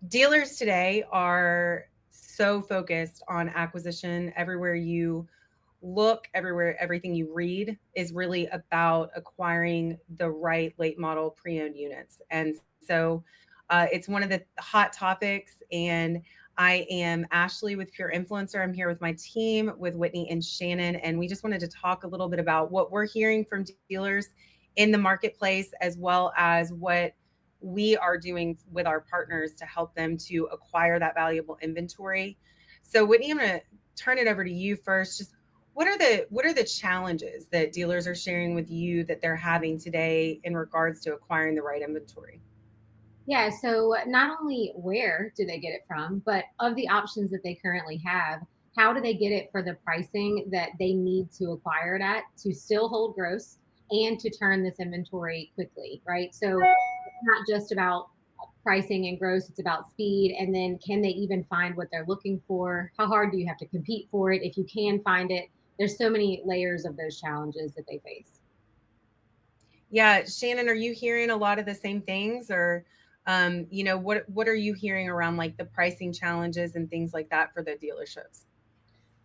Dealers today are so focused on acquisition. Everywhere you look, everywhere, everything you read is really about acquiring the right late model pre-owned units. And so it's one of the hot topics. And I am Ashley with Pure Influencer. I'm here with my team, with Whitney and Shannon. And we just wanted to talk a little bit about what we're hearing from dealers in the marketplace, as well as what we are doing with our partners to help them to acquire that valuable inventory. So Whitney, I'm going to turn it over to you first. Just what are the challenges that dealers are sharing with you that they're having today in regards to acquiring the right inventory? Yeah, so not only where do they get it from, but of the options that they currently have, how do they get it for the pricing that they need to acquire it at to still hold gross and to turn this inventory quickly, right? So it's not just about pricing and gross, it's about speed. And then can they even find what they're looking for? How hard do you have to compete for it if you can find it? There's so many layers of those challenges that they face. Yeah, Shannon, are you hearing a lot of the same things, or what are you hearing around like the pricing challenges and things like that for the dealerships?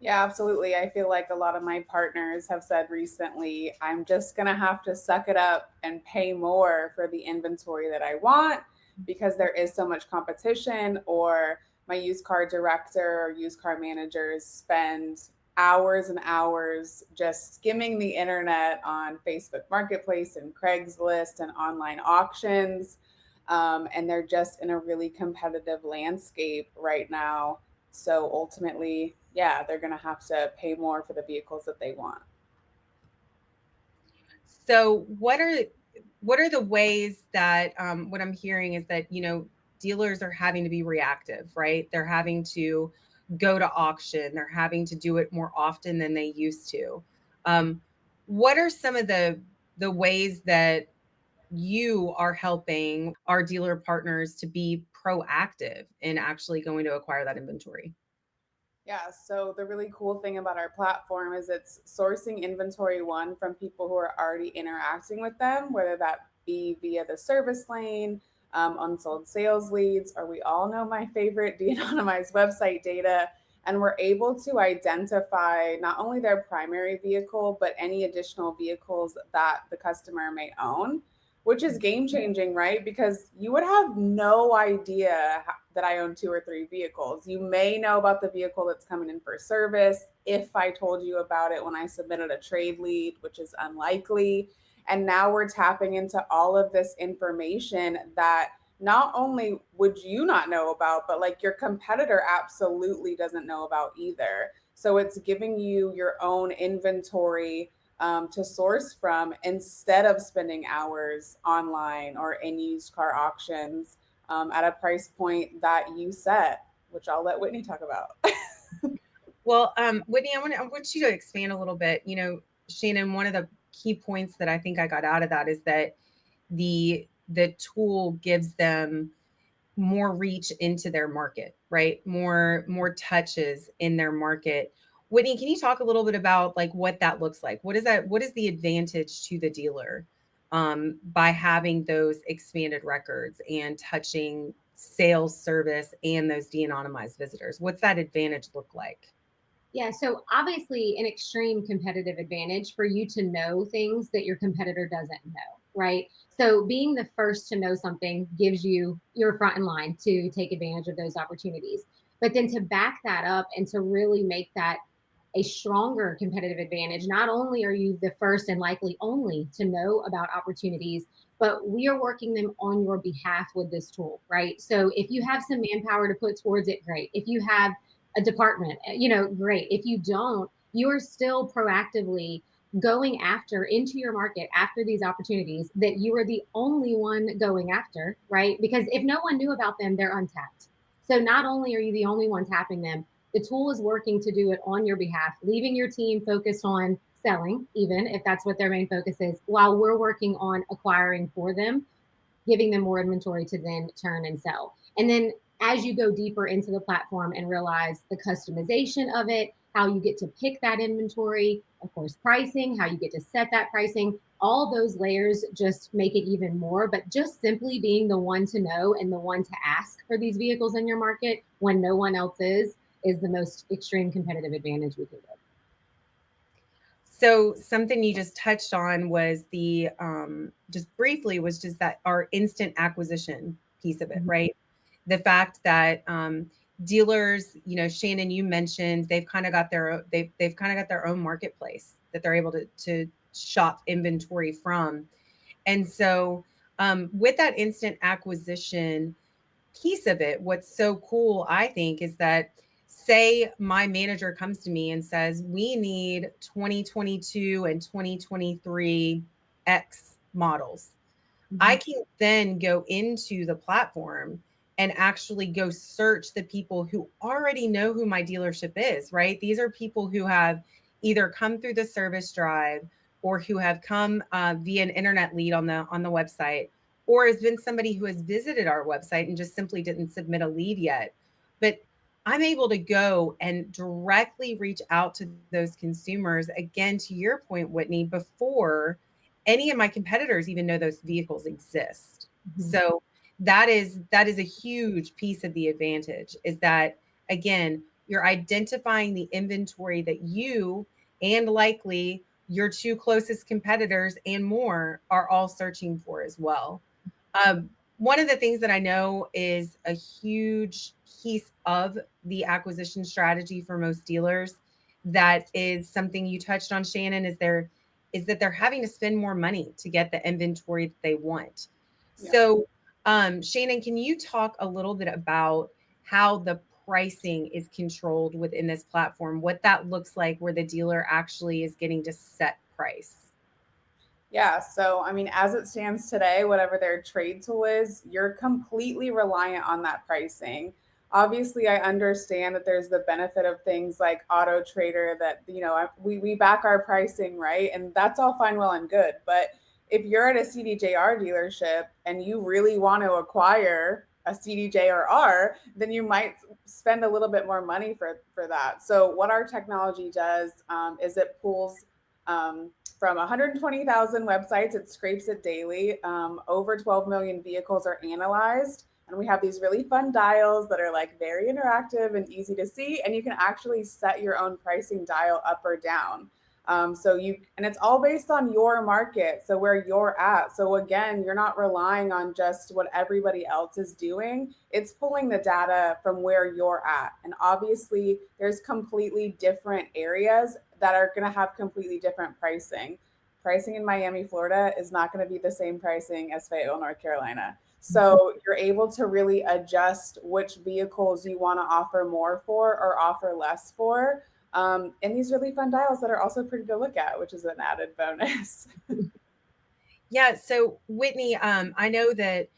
Yeah, absolutely. I feel like a lot of my partners have said recently, I'm just going to have to suck it up and pay more for the inventory that I want because there is so much competition, or my used car director or used car managers spend hours and hours just skimming the internet on Facebook Marketplace and Craigslist and online auctions. And they're just in a really competitive landscape right now, so ultimately, yeah, they're going to have to pay more for the vehicles that they want. So what are the ways that what I'm hearing is that dealers are having to be reactive, right? They're having to go to auction. They're having to do it more often than they used to. Um, what are some of the ways that you are helping our dealer partners to be proactive in actually going to acquire that inventory? Yeah, so the really cool thing about our platform is it's sourcing inventory one from people who are already interacting with them, whether that be via the service lane, unsold sales leads, or we all know my favorite, de anonymized website data. And we're able to identify not only their primary vehicle, but any additional vehicles that the customer may own, which is game changing, right? Because you would have no idea that I own two or three vehicles. You may know about the vehicle that's coming in for service if I told you about it when I submitted a trade lead, which is unlikely. And now we're tapping into all of this information that not only would you not know about, but like your competitor absolutely doesn't know about either. So it's giving you your own inventory to source from instead of spending hours online or in used car auctions at a price point that you set, which I'll let Whitney talk about. Well, Whitney, I want you to expand a little bit. Shannon, one of the key points that I think I got out of that is that the tool gives them more reach into their market, right? More touches in their market. Whitney, can you talk a little bit about like what that looks like? What is that? What is the advantage to the dealer by having those expanded records and touching sales service and those de-anonymized visitors? What's that advantage look like? Yeah, so obviously an extreme competitive advantage for you to know things that your competitor doesn't know, right? So being the first to know something gives you your front in line to take advantage of those opportunities. But then to back that up and to really make that a stronger competitive advantage, not only are you the first and likely only to know about opportunities, but we are working them on your behalf with this tool, right? So if you have some manpower to put towards it, great. If you have a department, great. If you don't, you are still proactively going after into your market after these opportunities that you are the only one going after, right? Because if no one knew about them, they're untapped. So not only are you the only one tapping them, the tool is working to do it on your behalf, leaving your team focused on selling, even if that's what their main focus is, while we're working on acquiring for them, giving them more inventory to then turn and sell. And then as you go deeper into the platform and realize the customization of it, how you get to pick that inventory, of course, pricing, how you get to set that pricing, all those layers just make it even more. But just simply being the one to know and the one to ask for these vehicles in your market when no one else is the most extreme competitive advantage we could give. So something you just touched on was the just briefly was just that our instant acquisition piece of it, Mhm. right? The fact that dealers, you know, Shannon, you mentioned they've kind of got they've kind of got their own marketplace that they're able to shop inventory from. And so with that instant acquisition piece of it, what's so cool, I think, is that say my manager comes to me and says, we need 2022 and 2023 X models. I Mhm. can then go into the platform and actually go search the people who already know who my dealership is, right? These are people who have either come through the service drive or who have come via an internet lead on the website, or has been somebody who has visited our website and just simply didn't submit a lead yet. But I'm able to go and directly reach out to those consumers, again, to your point, Whitney, before any of my competitors even know those vehicles exist. Mhm. So that is a huge piece of the advantage, is that again, you're identifying the inventory that you and likely your two closest competitors and more are all searching for as well. One of the things that I know is a huge piece of the acquisition strategy for most dealers, that is something you touched on, Shannon, is that they're having to spend more money to get the inventory that they want. Yeah. So, Shannon, can you talk a little bit about how the pricing is controlled within this platform, what that looks like, where the dealer actually is getting to set price? Yeah, so I mean, as it stands today, whatever their trade tool is, you're completely reliant on that pricing. Obviously, I understand that there's the benefit of things like Auto Trader that, you know, we back our pricing, right? And that's all fine, well, and good. But if you're at a CDJR dealership and you really want to acquire a CDJR, then you might spend a little bit more money for that. So what our technology does is it pulls from 120,000 websites, it scrapes it daily. Over 12 million vehicles are analyzed. And we have these really fun dials that are like very interactive and easy to see. And you can actually set your own pricing dial up or down. And it's all based on your market. So where you're at. So again, you're not relying on just what everybody else is doing. It's pulling the data from where you're at. And obviously there's completely different areas that are going to have completely different pricing. Pricing in Miami, Florida is not going to be the same pricing as Fayetteville, North Carolina. So you're able to really adjust which vehicles you want to offer more for or offer less for. And these really fun dials that are also pretty to look at, which is an added bonus. Yeah. So Whitney, I know that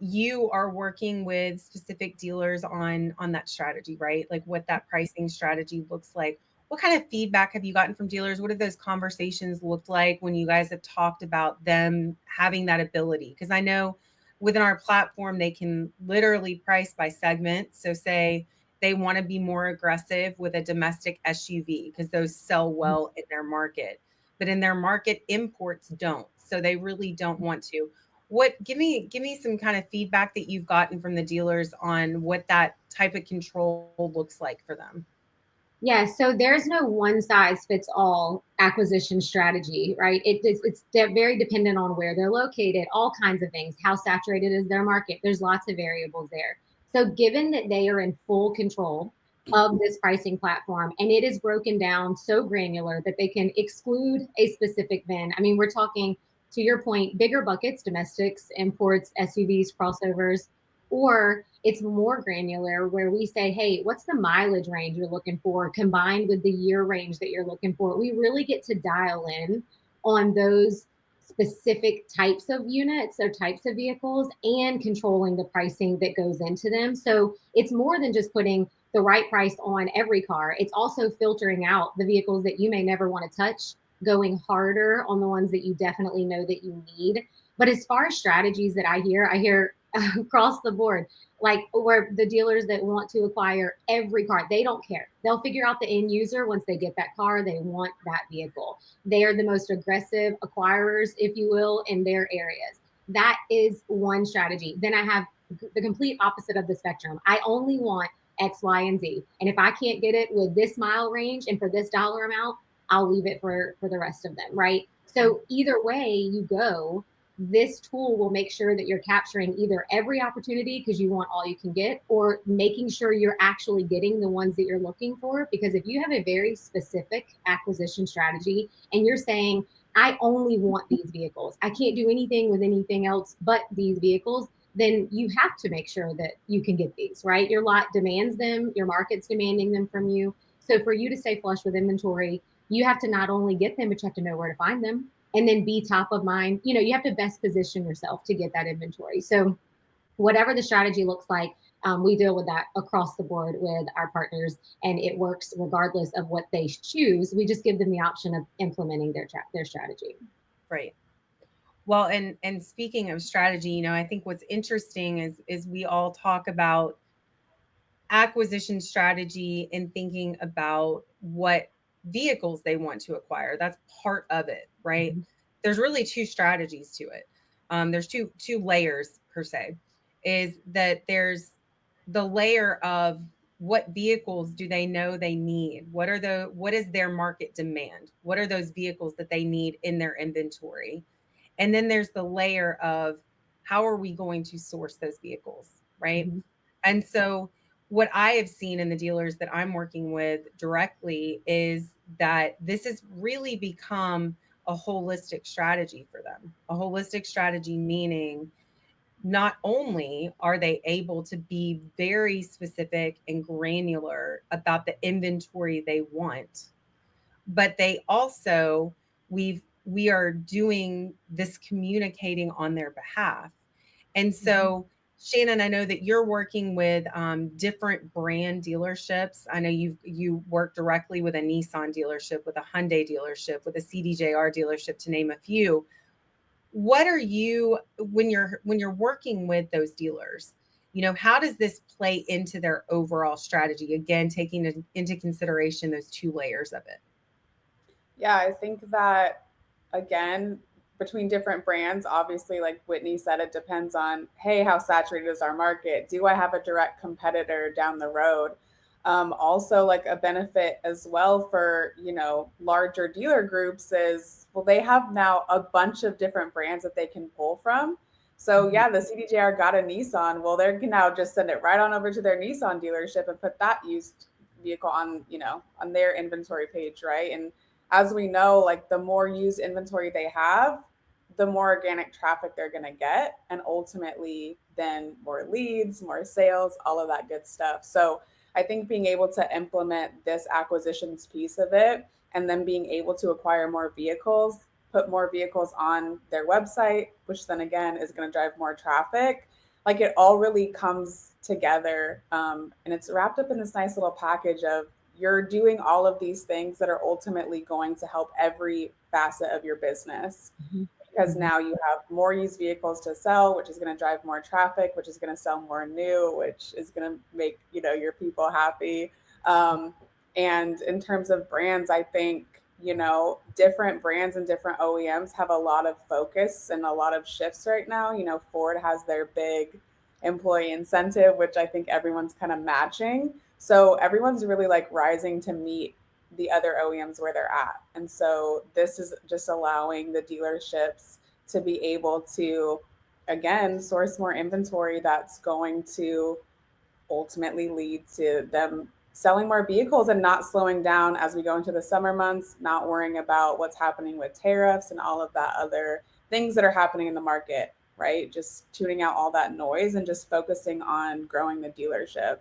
you are working with specific dealers on that strategy, right? Like what that pricing strategy looks like. What kind of feedback have you gotten from dealers? What have those conversations looked like when you guys have talked about them having that ability? Because I know within our platform, they can literally price by segment. So say they want to be more aggressive with a domestic SUV because those sell well in their market, but in their market, imports don't. So they really don't want to. What give me some kind of feedback that you've gotten from the dealers on what that type of control looks like for them? Yeah, so there's no one size fits all acquisition strategy, right? It's very dependent on where they're located, all kinds of things. How saturated is their market? There's lots of variables there. So, given that they are in full control of this pricing platform and it is broken down so granular that they can exclude a specific VIN. I mean, we're talking, to your point, bigger buckets, domestics, imports, SUVs, crossovers, or it's more granular where we say, hey, what's the mileage range you're looking for combined with the year range that you're looking for? We really get to dial in on those specific types of units or types of vehicles and controlling the pricing that goes into them. So it's more than just putting the right price on every car. It's also filtering out the vehicles that you may never want to touch, going harder on the ones that you definitely know that you need. But as far as strategies that I hear across the board. Like where the dealers that want to acquire every car, they don't care. They'll figure out the end user once they get that car. They want that vehicle. They are the most aggressive acquirers, if you will, in their areas. That is one strategy. Then I have the complete opposite of the spectrum. I only want X, Y, and Z. And if I can't get it with this mile range and for this dollar amount, I'll leave it for the rest of them, right? So either way you go, this tool will make sure that you're capturing either every opportunity because you want all you can get, or making sure you're actually getting the ones that you're looking for. Because if you have a very specific acquisition strategy and you're saying, I only want these vehicles, I can't do anything with anything else but these vehicles, then you have to make sure that you can get these, right? Your lot demands them, your market's demanding them from you. So for you to stay flush with inventory, you have to not only get them, but you have to know where to find them and then be top of mind. You have to best position yourself to get that inventory. So whatever the strategy looks like, we deal with that across the board with our partners, and it works regardless of what they choose. We just give them the option of implementing their strategy. Right. Well, and speaking of strategy, I think what's interesting is we all talk about acquisition strategy and thinking about what vehicles they want to acquire. That's part of it, right? Mm-hmm. There's really two strategies to it. There's two layers per se. Is that there's the layer of what vehicles do they know they need? What is their market demand? What are those vehicles that they need in their inventory? And then there's the layer of how are we going to source those vehicles, right? Mm-hmm. And so what I have seen in the dealers that I'm working with directly is that this has really become a holistic strategy for them. A holistic strategy meaning not only are they able to be very specific and granular about the inventory they want, but they also we are doing this communicating on their behalf. And Mm-hmm. so, Shannon, I know that you're working with different brand dealerships. I know you work directly with a Nissan dealership, with a Hyundai dealership, with a CDJR dealership, to name a few. What are you when you're working with those dealers? How does this play into their overall strategy? Again, taking into consideration those two layers of it. Yeah, I think that again, between different brands, obviously, like Whitney said, it depends on, hey, how saturated is our market? Do I have a direct competitor down the road? Also, like a benefit as well for, larger dealer groups is, well, they have now a bunch of different brands that they can pull from. So Mm-hmm. yeah, the CDJR got a Nissan. Well, they can now just send it right on over to their Nissan dealership and put that used vehicle on, on their inventory page, right? And as we know, like the more used inventory they have, the more organic traffic they're going to get. And ultimately, then more leads, more sales, all of that good stuff. So I think being able to implement this acquisitions piece of it and then being able to acquire more vehicles, put more vehicles on their website, which then again is going to drive more traffic. Like it all really comes together, and it's wrapped up in this nice little package of you're doing all of these things that are ultimately going to help every facet of your business, because Mm-hmm. now you have more used vehicles to sell, which is going to drive more traffic, which is going to sell more new, which is going to make your people happy. Um, and in terms of brands, I think different brands and different OEMs have a lot of focus and a lot of shifts right now. Ford has their big employee incentive, which I think everyone's kind of matching. So everyone's really like rising to meet the other OEMs where they're at. And so this is just allowing the dealerships to be able to, again, source more inventory that's going to ultimately lead to them selling more vehicles and not slowing down as we go into the summer months, not worrying about what's happening with tariffs and all of that other things that are happening in the market, right? Just tuning out all that noise and just focusing on growing the dealership.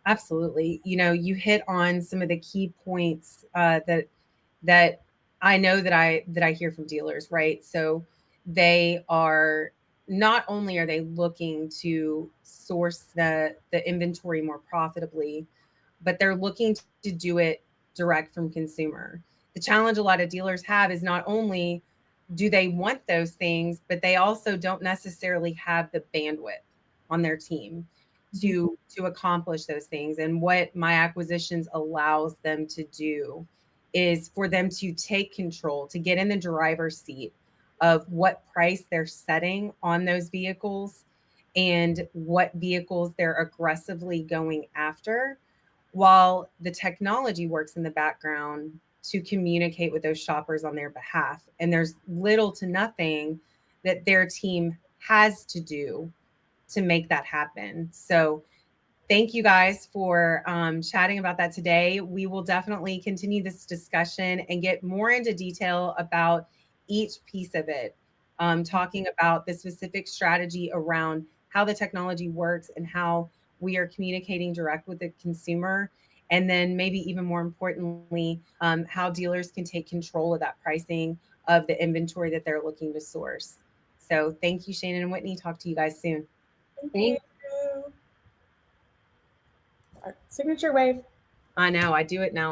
Absolutely. You hit on some of the key points that I know that I hear from dealers, right? So they are not only are they looking to source the inventory more profitably, but they're looking to do it direct from consumer. The challenge a lot of dealers have is not only do they want those things, but they also don't necessarily have the bandwidth on their team Mhm. to accomplish those things. And what my acquisitions allows them to do is for them to take control, to get in the driver's seat of what price they're setting on those vehicles and what vehicles they're aggressively going after, while the technology works in the background to communicate with those shoppers on their behalf. And there's little to nothing that their team has to do to make that happen. So thank you guys for chatting about that today. We will definitely continue this discussion and get more into detail about each piece of it, talking about the specific strategy around how the technology works and how we are communicating direct with the consumer. And then, maybe even more importantly, how dealers can take control of that pricing of the inventory that they're looking to source. So, thank you, Shannon and Whitney. Talk to you guys soon. Thank you. Thank Our signature wave. I know I do it now.